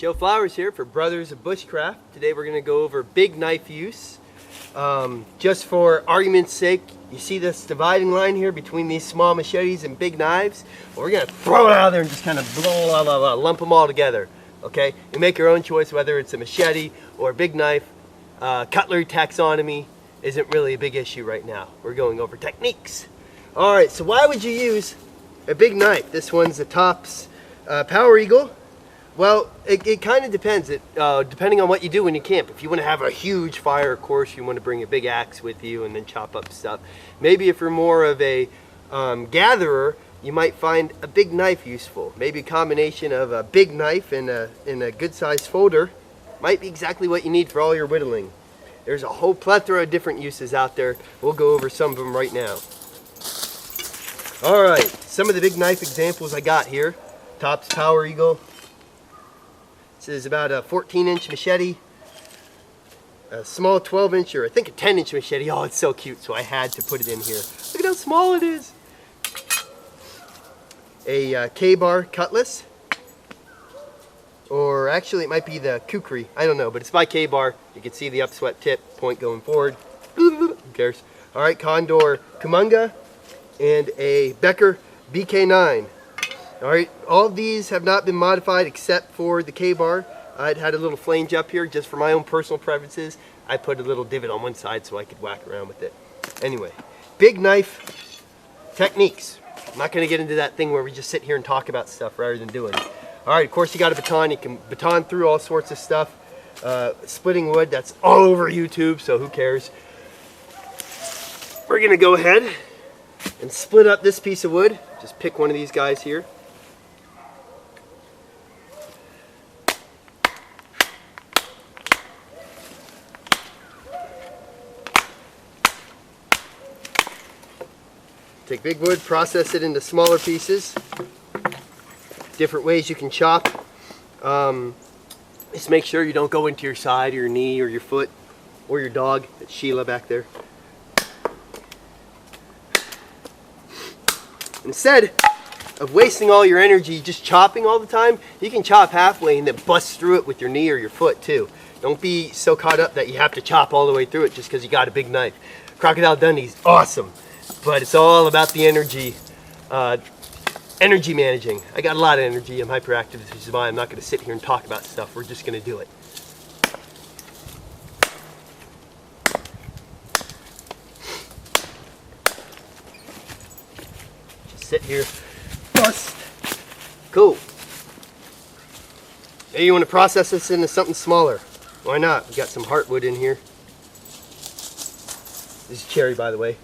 Joe Flowers here for Brothers of Bushcraft. Today we're going to go over big knife use. Just for argument's sake, you see this dividing line here between these small machetes and big knives? Well, we're going to throw it out there and just kind of lump them all together. Okay? You make your own choice whether it's a machete or a big knife. Cutlery taxonomy isn't really a big issue right now. We're going over techniques. Alright, so why would you use a big knife? This one's the Tops Power Eagle. Well, it kind of depends. Depending on what you do when you camp. If you want to have a huge fire, of course, you want to bring a big axe with you and then chop up stuff. Maybe if you're more of a gatherer, you might find a big knife useful. Maybe a combination of a big knife and a good-sized folder might be exactly what you need for all your whittling. There's a whole plethora of different uses out there. We'll go over some of them right now. All right, some of the big knife examples I got here. Tops Power Eagle. This is about a 14-inch machete, a small 12-inch, or I think a 10-inch machete. Oh, it's so cute, so I had to put it in here. Look at how small it is. A K-bar cutlass, or actually it might be the kukri. I don't know, but it's by K-bar. You can see the upswept tip point going forward. Who cares? All right, Condor Kumunga, and a Becker BK9. Alright, all of these have not been modified except for the K-bar. I'd had a little flange up here just for my own personal preferences. I put a little divot on one side so I could whack around with it. Anyway, big knife techniques. I'm not going to get into that thing where we just sit here and talk about stuff rather than doing it. Alright, of course you got a baton. You can baton through all sorts of stuff. Splitting wood, that's all over YouTube, so who cares. We're going to go ahead and split up this piece of wood. Just pick one of these guys here. Take big wood, process it into smaller pieces. Different ways you can chop. Just make sure you don't go into your side or your knee or your foot or your dog. That's Sheila back there. Instead of wasting all your energy just chopping all the time, you can chop halfway and then bust through it with your knee or your foot too. Don't be so caught up that you have to chop all the way through it just because you got a big knife. Crocodile Dundee's awesome. But it's all about the energy managing. I got a lot of energy. I'm hyperactive, which is why I'm not going to sit here and talk about stuff. We're just going to do it. Just sit here, bust. Cool. Maybe you want to process this into something smaller. Why not? We got some heartwood in here. This is cherry, by the way.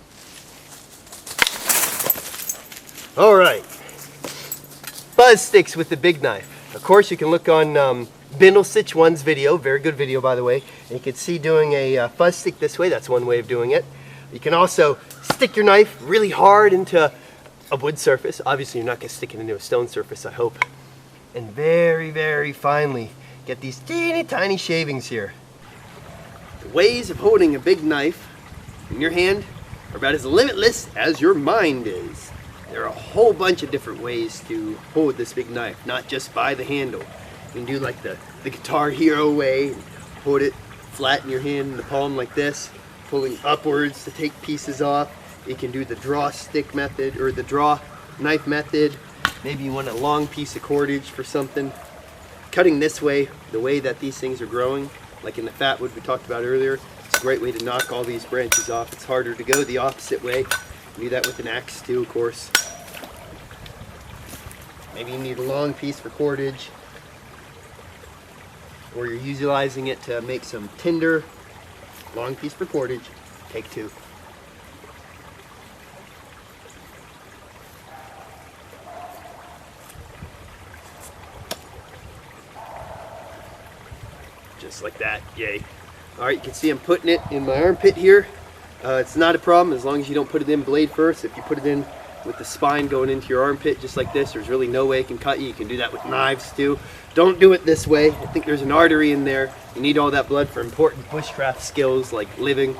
Alright, buzz sticks with the big knife. Of course you can look on Bindle Stitch 1's video, very good video by the way, and you can see doing a fuzz stick this way. That's one way of doing it. You can also stick your knife really hard into a wood surface. Obviously you're not going to stick it into a stone surface, I hope. And very, very finely get these teeny tiny shavings here. The ways of holding a big knife in your hand are about as limitless as your mind is. There are a whole bunch of different ways to hold this big knife, not just by the handle. You can do like the Guitar Hero way, and hold it flat in your hand in the palm like this, pulling upwards to take pieces off. You can do the draw stick method or the draw knife method. Maybe you want a long piece of cordage for something. Cutting this way, the way that these things are growing, like in the fat wood we talked about earlier, it's a great way to knock all these branches off. It's harder to go the opposite way. Do that with an axe too, of course. Maybe you need a long piece for cordage, or you're utilizing it to make some tinder. Long piece for cordage. Take two. Just like that. Yay. Alright, you can see I'm putting it in my armpit here. It's not a problem as long as you don't put it in blade first. If you put it in with the spine going into your armpit just like this, there's really no way it can cut you. You can do that with knives too. Don't do it this way. I think there's an artery in there. You need all that blood for important bushcraft skills like living.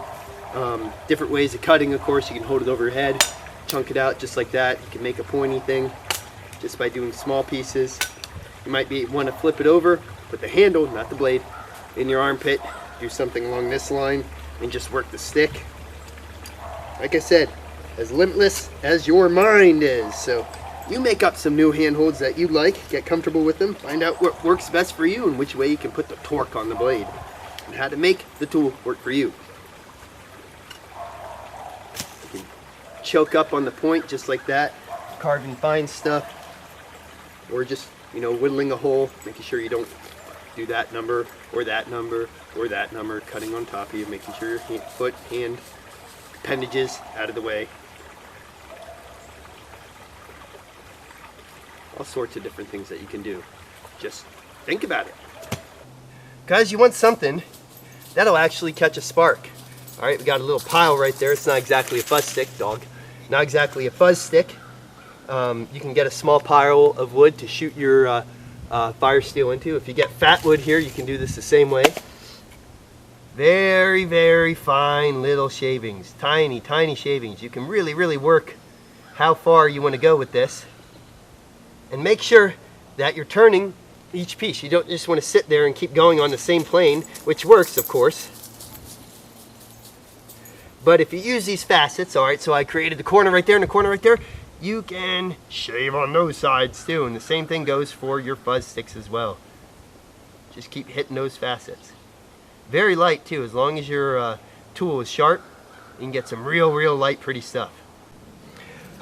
Different ways of cutting, of course. You can hold it over your head, chunk it out just like that. You can make a pointy thing just by doing small pieces. You might want to flip it over put the handle, not the blade, in your armpit, do something along this line, and just work the stick. Like I said, as limitless as your mind is. So you make up some new handholds that you like, get comfortable with them, find out what works best for you and which way you can put the torque on the blade, and how to make the tool work for you. You can choke up on the point just like that, carving fine stuff, or just, you know, whittling a hole, making sure you don't do that number or that number or that number, cutting on top of you, making sure your foot, hand, appendages out of the way. All sorts of different things that you can do. Just think about it. Guys, you want something that'll actually catch a spark. All right, we got a little pile right there. It's not exactly a fuzz stick, dog. Not exactly a fuzz stick. You can get a small pile of wood to shoot your fire steel into. If you get fat wood here, you can do this the same way. Very, very fine little shavings. Tiny, tiny shavings. You can really, really work how far you want to go with this. And make sure that you're turning each piece. You don't just want to sit there and keep going on the same plane, which works, of course. But if you use these facets, all right, so I created the corner right there and the corner right there, you can shave on those sides too. And the same thing goes for your fuzz sticks as well. Just keep hitting those facets. Very light too, as long as your tool is sharp, you can get some real light, pretty stuff.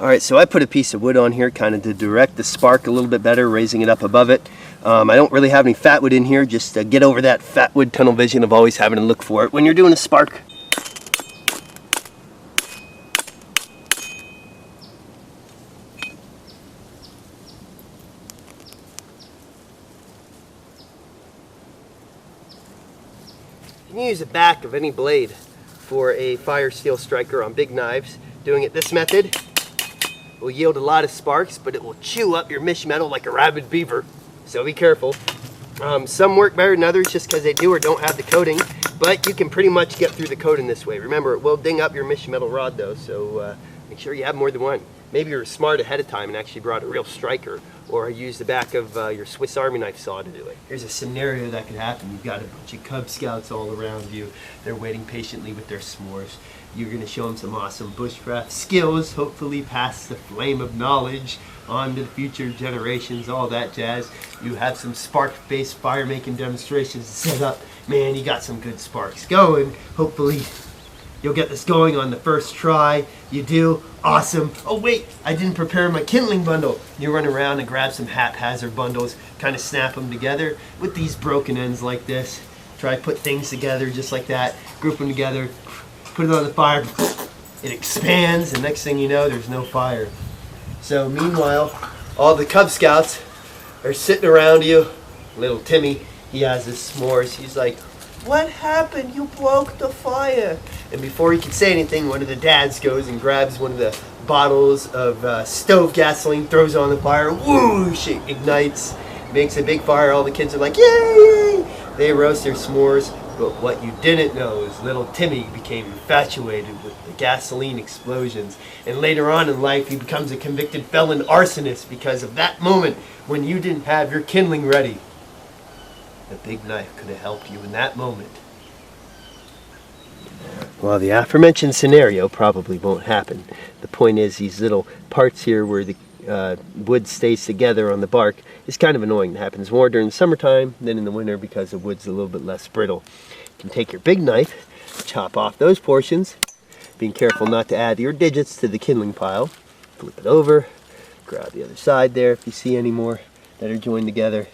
Alright, so I put a piece of wood on here kind of to direct the spark a little bit better, raising it up above it. I don't really have any fat wood in here, just to get over that fat wood tunnel vision of always having to look for it when you're doing a spark. You can use the back of any blade for a fire steel striker on big knives. Doing it this method will yield a lot of sparks, but it will chew up your mesh metal like a rabid beaver, so be careful. Some work better than others just because they do or don't have the coating, but you can pretty much get through the coating this way. Remember, it will ding up your mesh metal rod though, so make sure you have more than one. Maybe you were smart ahead of time and actually brought a real striker, or use the back of your Swiss Army knife saw to do it. Here's a scenario that could happen. You've got a bunch of Cub Scouts all around you. They're waiting patiently with their s'mores. You're going to show them some awesome bushcraft skills, hopefully pass the flame of knowledge on to the future generations, all that jazz. You have some spark-based fire-making demonstrations set up. Man, you got some good sparks going. Hopefully you'll get this going on the first try. You do? Awesome. Oh wait, I didn't prepare my kindling bundle. You run around and grab some haphazard bundles, kind of snap them together with these broken ends like this. Try to put things together just like that, group them together, put it on the fire, it expands, and next thing you know, there's no fire. So meanwhile, all the Cub Scouts are sitting around you. Little Timmy, he has his s'mores. He's like, "What happened? You broke the fire." And before he can say anything, one of the dads goes and grabs one of the bottles of stove gasoline, throws it on the fire, whoosh, it ignites, makes a big fire. All the kids are like, "Yay!" They roast their s'mores. But what you didn't know is little Timmy became infatuated with the gasoline explosions. And later on in life, he becomes a convicted felon arsonist because of that moment when you didn't have your kindling ready. The big knife could have helped you in that moment. Well, the aforementioned scenario probably won't happen. The point is, these little parts here where the wood stays together on the bark is kind of annoying. It happens more during the summertime than in the winter because the wood's a little bit less brittle. You can take your big knife, chop off those portions, being careful not to add your digits to the kindling pile. Flip it over, grab the other side there if you see any more that are joined together.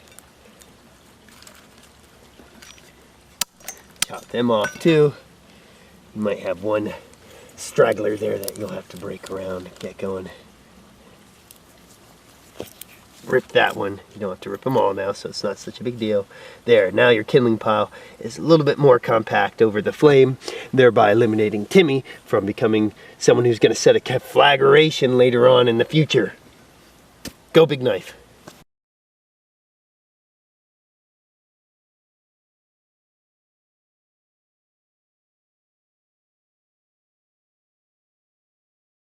Chop them off too. You might have one straggler there that you'll have to break around and get going. Rip that one. You don't have to rip them all now, so it's not such a big deal. There, now your kindling pile is a little bit more compact over the flame, thereby eliminating Timmy from becoming someone who's going to set a conflagration later on in the future. Go big knife.